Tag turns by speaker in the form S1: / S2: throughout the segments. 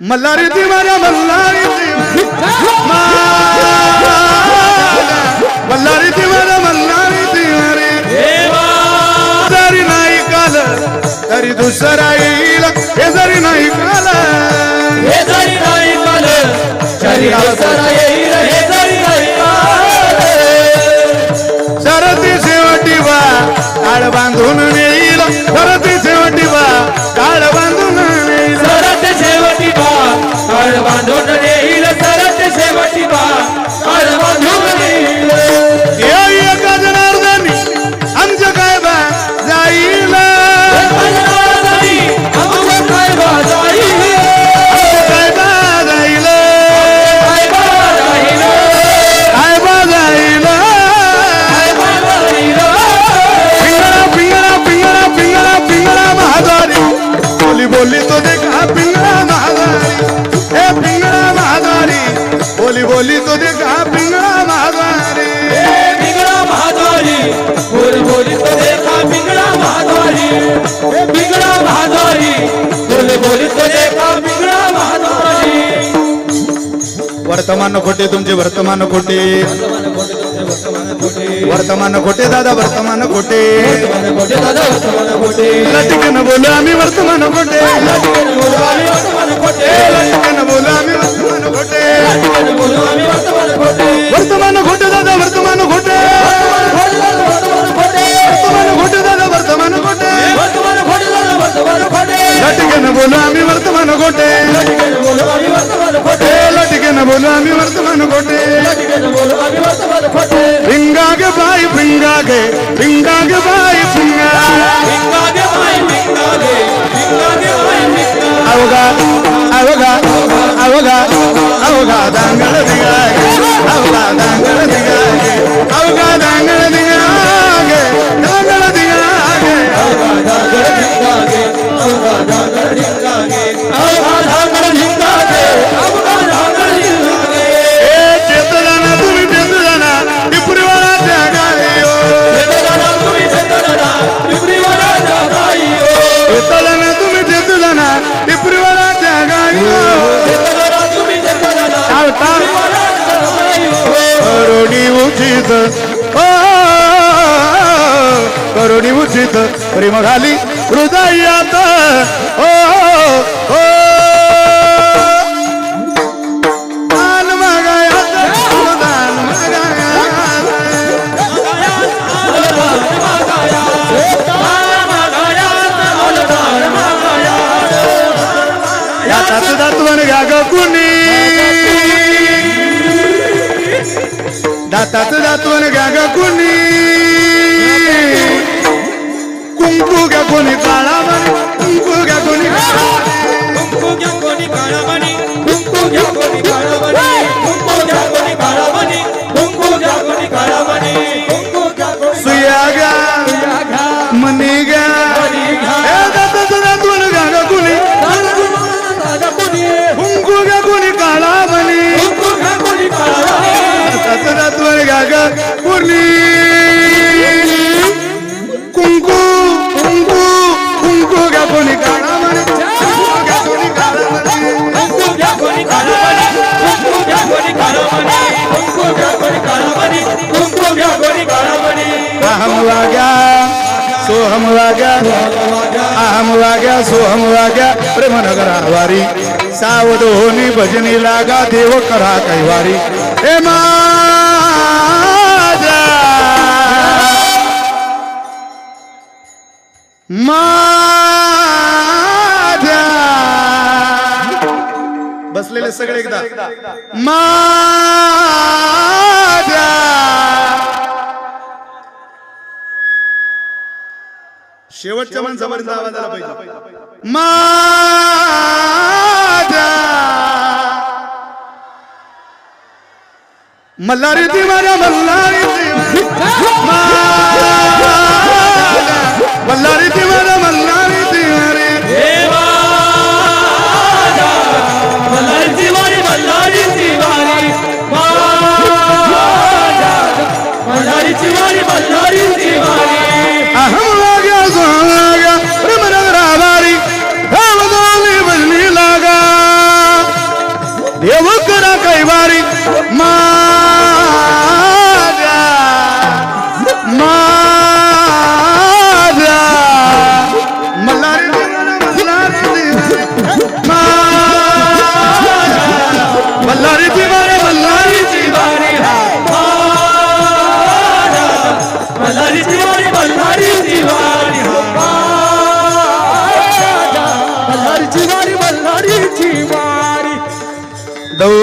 S1: मल्हारी तिवारी मल्हारी मल्हारी तिवारी मल्हारी तिवारी जरी नाही काल तरी दुसरा येईल हे जरी नाही काल
S2: हे जरी नाही काल तरी दुसरा येईल हे जरी नाही काल
S1: सरती शेवटी बा काळ बांधून येईल सरती शेवटी बा काळ बांधून येईल
S2: सरत शेवटी बा काळ बांधून येईल सरत शेवटी बा काळ बांधून येईल
S1: एका जनार्दनी आमचं काय बा जाईल
S2: आमचं काय बा जाईल
S1: काय बा जाईल
S2: काय बा जाईल
S1: काय बा जाईल
S2: काय बा जाईल
S1: पिंगळा पिंगळा पिंगळा पिंगळा पिंगळा महाद्वारी बोली बोली तो देखा पिंगळा महाद्वारी हे पिंगळा महाद्वारी बोली बोली तो देखा पिंगळा महाद्वारी
S2: पिंगळा महाद्वारी बोली बोली तो देखा पिंगळा महाद्वारी पिंगळा महाद्वारी बोली बोली तो देखा पिंगळा महाद्वारी
S1: वर्तमान खोटे तुमचे वर्तमान खोटे वर्तमान खोटे दादा वर्तमान खोटे लटकन बोलू आम्ही वर्तमान खोटे लटकन बोलू आम्ही वर्तमान खोटे वर्तमान खोटे दादा वर्तमान खोटे वर्तमान खोटे दादा वर्तमान खोटे लटकन बोलू आम्ही वर्तमान खोटे लटकन बोलू आम्ही वर्तमान खोटे भिंगा गे बाई भिंगा गे बाई भिंगा अवघा अवघा अवघा अवघा दांगड दिगागे अवघा दांगड दिगागे अवघा दांगड दिगागे दांगड दिगागे
S2: अवघा दांगड दिगागे अवघा दांगड दिगागे अवघा दांगड दिगागे अवघा दांगड दिगागे
S1: ए चेतना तुम्ही चेतना टिपरीवाला त्यागाले ओ
S2: चेतना तुम्ही चेतना टिपरीवाला त्यागाले ओ
S1: चेतना तुम्ही चेतना टिपरीवाला त्यागाले ओ
S2: चेतना तुम्ही चेतना टिपरीवाला त्यागाले ओ
S1: करोडी उचित करोडी उचित प्रेम घाली हृदयात ओ दान मागायात दान याचाच दातवन घ्या ग कुणी दातात दातवन घ्या ग कुणी कुंकू घ्या कोणी काळा म्हणे कुंकू घ्या कोणी
S2: कुंकू घ्या कोणी काळा मणी कुंकू घ्या कोणी काळा मणी कुंकू घ्या कोणी काळा मणी कुंकू घ्या कोणी काळा मणी कुंकू घ्या कोणी
S1: सुया घ्या मनी घ्या दातात दातवन घ्या ग कुणी कुंकू घ्या कोणी काळा म्हणे
S2: कुंकू घ्या कोणी काळा मणी
S1: दातात दातवन घ्या ग कुणी कुंकू कुंकू कुंकू घ्या कोणी काळा म्हणे कुंकू घ्या कोणी काळा म्हणे
S2: कुंकू घ्या कोणी काळा मणी कुंकू घ्या कोणी काळा मणी कुंकू घ्या कोणी काळा मणी कुंकू घ्या कोणी काळा मणी
S1: अहम वाग्या सोहम वाग्या अहम वाग्या सोहम वाग्या प्रेमनगर आवारी सावध होनी भजनी लागा देव करा कैवारी हे माझ्या माझ्या बसलेले सगळे एकदा माझ्या शेवटच्या माणसापर्यंत आवाज आला पाहिजे माझ्या मल्हारी तिवारी मल्हारी मल्हारी तिवारी मल्हारी तिवारी
S2: मल्हारी तिवारी मल्हारी तिवारी मल्हारी तिवारी मल्हारी तिवारी
S1: अहम वाग्या सोहम वाग्या प्रेमनगर आवारी भजनी लागा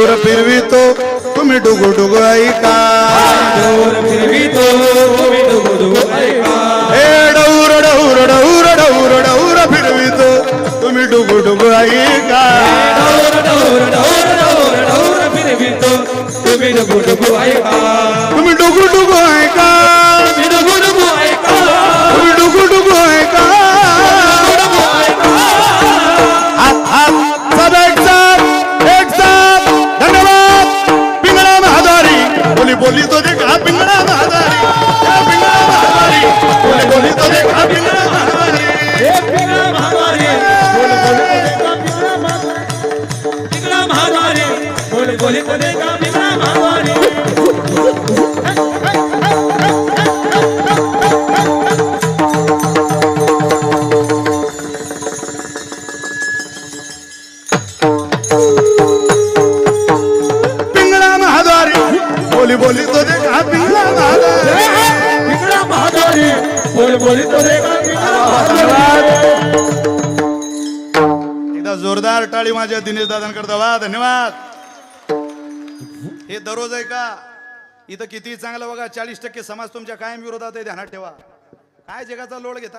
S1: डौर फिरवितो तुम्ही डुगू डुगू ऐका
S2: डोर फिरवितो तुम्ही डुगु डुगु ऐका
S1: हे डौर डौर डौर डौर डौर फिरवितो तुम्ही डुगू डुगू ऐका
S2: door door door door door फिरवितो तुम्ही डुगु डुगु ऐका
S1: तुम्ही डुगू डुगू ऐका
S2: तुम्ही डुगु डुगु ऐका
S1: तुम्ही डुगू डुगू ऐका हात हात सब एक साथ धन्यवाद पिंगळा महाद्वारी बोली बोली तो देखा पिंगळा महाद्वारी या पिंगळा महाद्वारी बोली बोली तो देखा पिंगळा महाद्वारी
S2: पिंगळा महाद्वारी बोल पिंगळा महाद्वारी बोल बोली तो देखा पिंगळा महाद्वारी
S1: पिंगळा महाद्वारी बोली बोली तो देखा पिंगळा महाद्वारी
S2: पिंगळा महाद्वारी बोल बोली तो देखा पिंगळा महाद्वारी
S1: एकदा जोरदार टाळी माझ्या दिनेश दादांकरता वा धन्यवाद हे दररोज आहे का इथं किती चांगलं बघा 40% समाज तुमच्या कायम विरोधात आहे ध्यानात ठेवा काय जगाचा लोड घेता